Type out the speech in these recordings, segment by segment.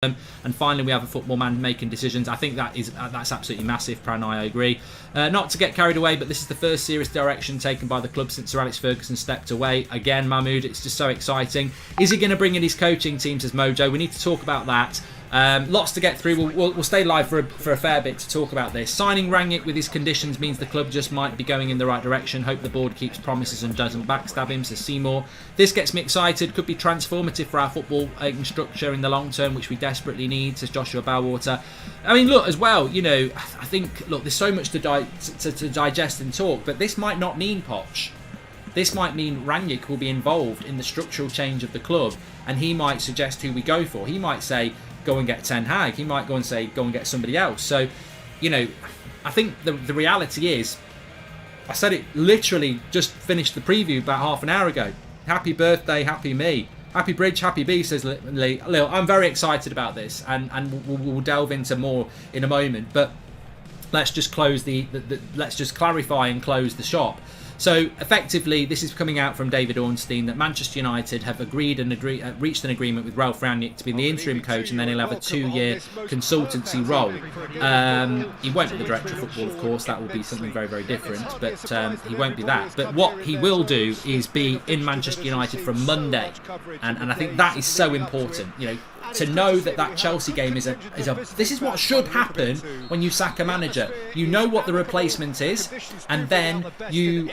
And finally, we have a football man making decisions. I think that's absolutely massive, Pranay. I agree. Not to get carried away, but this is the first serious direction taken by the club since Sir Alex Ferguson stepped away. Again, Mahmood, it's just so exciting. Is he going to bring in his coaching team, says Mojo? We need to talk about that. Lots to get through. We'll stay live for a fair bit to talk about this. Signing Rangnick with his conditions means the club just might be going in the right direction. Hope the board keeps promises and doesn't backstab him, says Seymour. This gets me excited. Could be transformative for our football structure in the long term, which we desperately need, says Joshua Bowwater. I mean, look, as well, I think, there's so much to digest and talk, but this might not mean Poch. This might mean Rangnick will be involved in the structural change of the club, and he might suggest who we go for. He might say, go and get Ten Hag. He might go and say, go and get somebody else. So, I think the reality is, I said it literally just finished the preview about half an hour ago. Happy birthday, happy me. Happy Bridge, happy B, says Lee. I'm very excited about this, and we'll delve into more in a moment. But let's just close let's just clarify and close the shop. So effectively, this is coming out from David Ornstein that Manchester United have reached an agreement with Ralph Rangnick to be the interim coach, and then he'll have a 2-year consultancy role. He won't be the director of football, of course. That will be something very, very different. But he won't be that. But what he will do is be in Manchester United from Monday, and I think that is so important. To know that Chelsea game is a. This is what should happen when you sack a manager. You know what the replacement is, and then you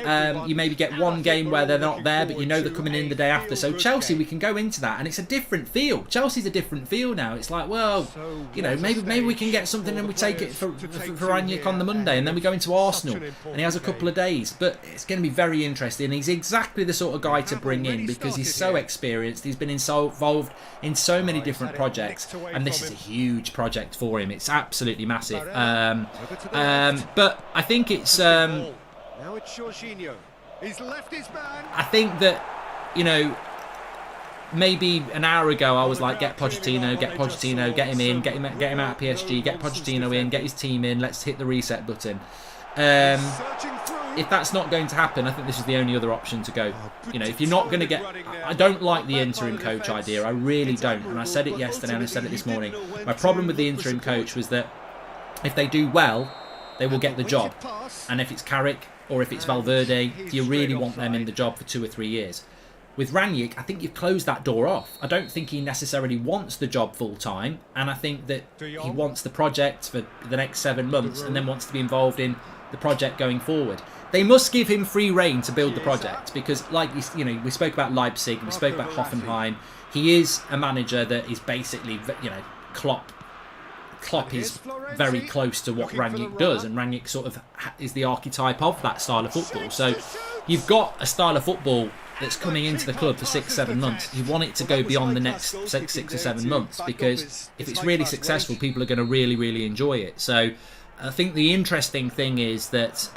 maybe get one game where they're not there, but they're coming in the day after. So Chelsea, we can go into that, and it's a different feel. Chelsea's a different feel now. It's like, well, maybe we can get something and we take it for Rangnick on the Monday, and then we go into Arsenal, and he has a couple of days. But it's going to be very interesting. He's exactly the sort of guy to bring in because he's so experienced. He's been involved in so many different projects, and this is a huge project for him. It's absolutely massive. But I think it's. I think that maybe an hour ago I was like, get Pochettino, get him in, get him out of PSG, get Pochettino in, get his team in. Let's hit the reset button. If that's not going to happen, I think this is the only other option to go. If you're not going to get... I don't like the interim coach idea. I really don't. And I said it yesterday and I said it this morning. My problem with the interim coach was that if they do well, they will get the job. And if it's Carrick or if it's Valverde, you really want them in the job for 2 or 3 years. With Rangnick, I think you've closed that door off. I don't think he necessarily wants the job full time. And I think that he wants the project for the next 7 months and then wants to be involved in the project going forward. They must give him free rein to build the project because, like we spoke about Leipzig, we spoke about Hoffenheim. He is a manager that is basically, Klopp is very close to what Rangnick does, and Rangnick sort of is the archetype of that style of football. So you've got a style of football that's coming into the club for 6-7 months. You want it to go beyond the next 6 or 7 months because if it's really successful, people are going to really, really enjoy it. So I think the interesting thing is that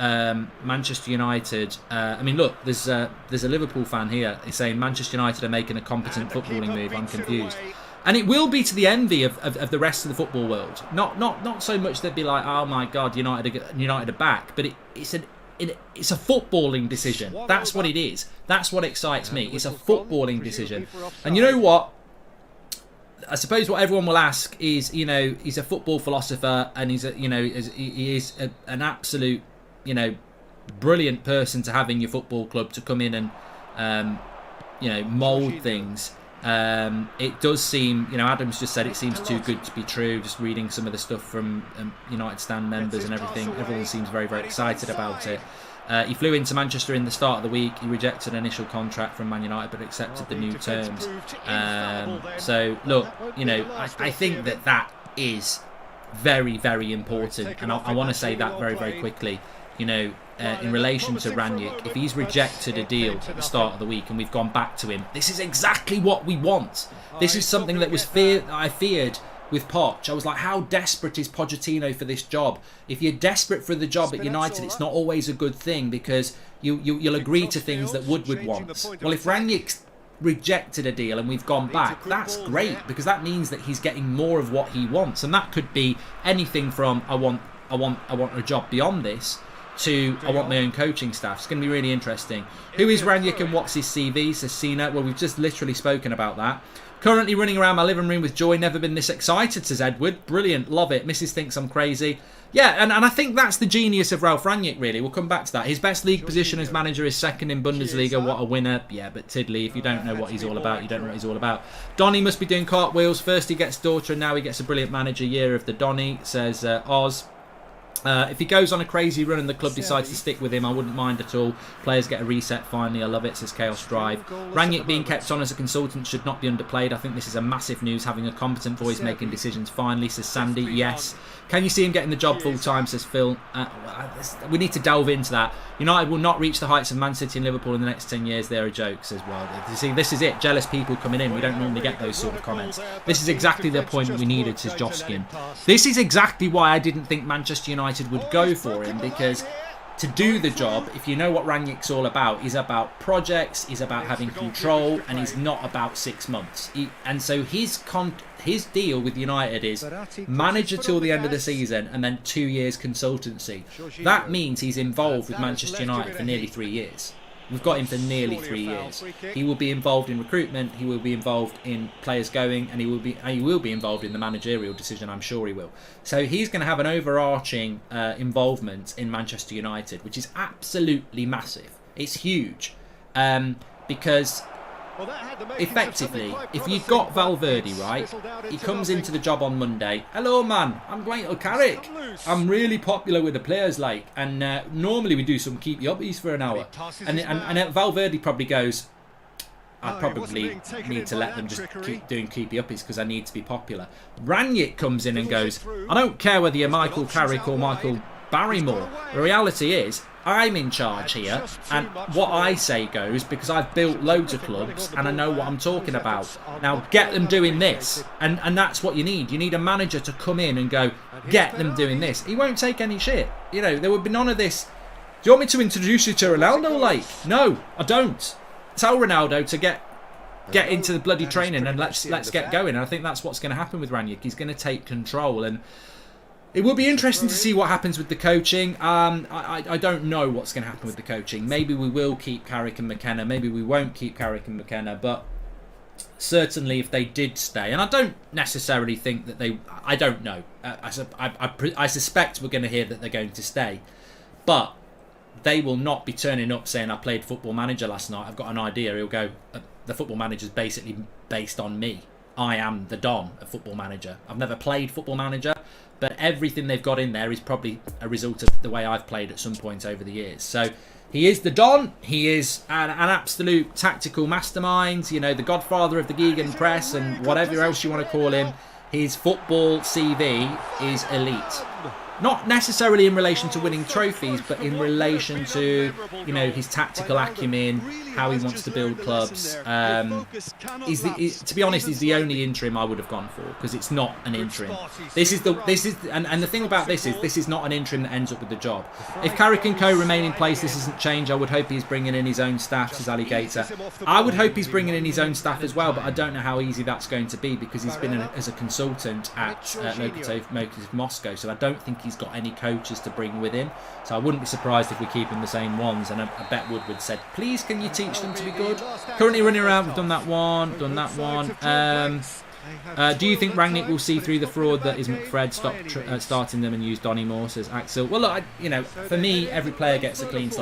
Manchester United... look, there's a Liverpool fan here saying Manchester United are making a competent footballing move. I'm confused. And it will be to the envy of the rest of the football world. Not so much they'd be like, oh my God, United are back. But it's a footballing decision. That's what it is. That's what excites me. It's a footballing decision. And you know what? I suppose what everyone will ask is, he's a football philosopher, and he is an absolute, brilliant person to have in your football club to come in and, mould things. It does seem, Adam's just said it seems too good to be true. Just reading some of the stuff from United Stand members and everything, everyone seems very, very excited about it. He flew into Manchester in the start of the week. He rejected an initial contract from Man United but accepted the new terms. So, look, I think that is very, very important. And I want to say that very, very quickly. In relation to Rangnick, if he's rejected a deal at the start of the week and we've gone back to him, this is exactly what we want. This is something that I feared with Poch. I was like, how desperate is Pochettino for this job? If you're desperate for the job at United, it's not always a good thing because you'll agree to things that Woodward wants. Well, if Rangnick's rejected a deal and we've gone back, that's great because that means that he's getting more of what he wants, and that could be anything from I want a job beyond this to I want my own coaching staff. It's going to be really interesting. Who is Rangnick and what's his CV, says Cena. Well, we've just literally spoken about that. Currently running around my living room with joy. Never been this excited, says Edward. Brilliant. Love it. Mrs. thinks I'm crazy. Yeah, and I think that's the genius of Ralf Rangnick, really. We'll come back to that. His best league position as manager is second in Bundesliga. What a winner. Yeah, but Tiddly, if you don't know what he's all about, you don't know what he's all about. Donny must be doing cartwheels. First he gets daughter and now he gets a brilliant manager. Year of the Donny, says Oz. If he goes on a crazy run and the club decides to stick with him, I wouldn't mind at all. Players get a reset finally. I love it, says Chaos Drive. Rangnick being kept on as a consultant should not be underplayed. I think this is a massive news, having a competent voice making decisions finally, says Sandy. Yes. Can you see him getting the job full time, says Phil. We need to delve into that. United will not reach the heights of Man City and Liverpool in the next 10 years. They're a joke, says well. You see, this is it. Jealous people coming in. We don't normally get those sort of comments. This is exactly the point we needed, says Joskin. This is exactly why I didn't think Manchester United would go for him, because to do the job, if you know what Rangnick's all about, he's about projects, he's about having control, and he's not about 6 months. And so his deal with United is manager till the end of the season and then 2 years consultancy. That means he's involved with Manchester United for nearly 3 years. We've got him for nearly 3 years. He will be involved in recruitment, he will be involved in players going, and he will be involved in the managerial decision, I'm sure he will. So he's going to have an overarching involvement in Manchester United, which is absolutely massive. It's huge. Because effectively, if you've got Valverde, right, he comes into the job on Monday. Hello, man, I'm going to Carrick. I'm really popular with the players, like, and normally we do some keep you uppies for an hour. And Valverde probably goes, I probably need to let them just keep doing keep you uppies because I need to be popular. Rangnick comes in and goes, I don't care whether you're Michael Carrick or Michael Barrymore. The reality is, I'm in charge here, and what I say goes, because I've built loads of clubs and I know what I'm talking about. Now get them doing this, and that's what you need. You need a manager to come in and go, get them doing this. He won't take any shit. You know, there would be none of this. Do you want me to introduce you to Ronaldo? Like, no, I don't. Tell Ronaldo to get into the bloody training and let's get going. And I think that's what's going to happen with Rangnick. He's going to take control, and it will be interesting to see what happens with the coaching. I don't know what's going to happen with the coaching. Maybe we will keep Carrick and McKenna. Maybe we won't keep Carrick and McKenna. But certainly if they did stay, and I don't necessarily think that they... I don't know. I suspect we're going to hear that they're going to stay. But they will not be turning up saying, I played Football Manager last night. I've got an idea. He'll go, the Football Manager is basically based on me. I am the Don of Football Manager. I've never played Football Manager, but everything they've got in there is probably a result of the way I've played at some point over the years. So he is the Don. He is an absolute tactical mastermind, you know, the godfather of the Gegen press and whatever else you want to call him. His football CV is elite. Not necessarily in relation to winning trophies, but in relation to, you know, his tactical acumen, how he wants to build clubs. To be honest, he's the only interim I would have gone for, because it's not an interim. And the thing about this is not an interim that ends up with the job. If Carrick and Co remain in place, this doesn't change. I would hope he's bringing in his own staff, says Alligator. I would hope he's bringing in his own staff as well, but I don't know how easy that's going to be, because he's been as a consultant at Lokomotiv Moscow, so I don't think he's got any coaches to bring with him. So I wouldn't be surprised if we keep him the same ones. And I bet Woodward said, please can you teach them to be good? Currently running around, we've done that one. Do you think Rangnick will see through the fraud that is McFred, stop starting them and use Donny Moore, says Axel? Well, look, for me, every player gets a clean slate.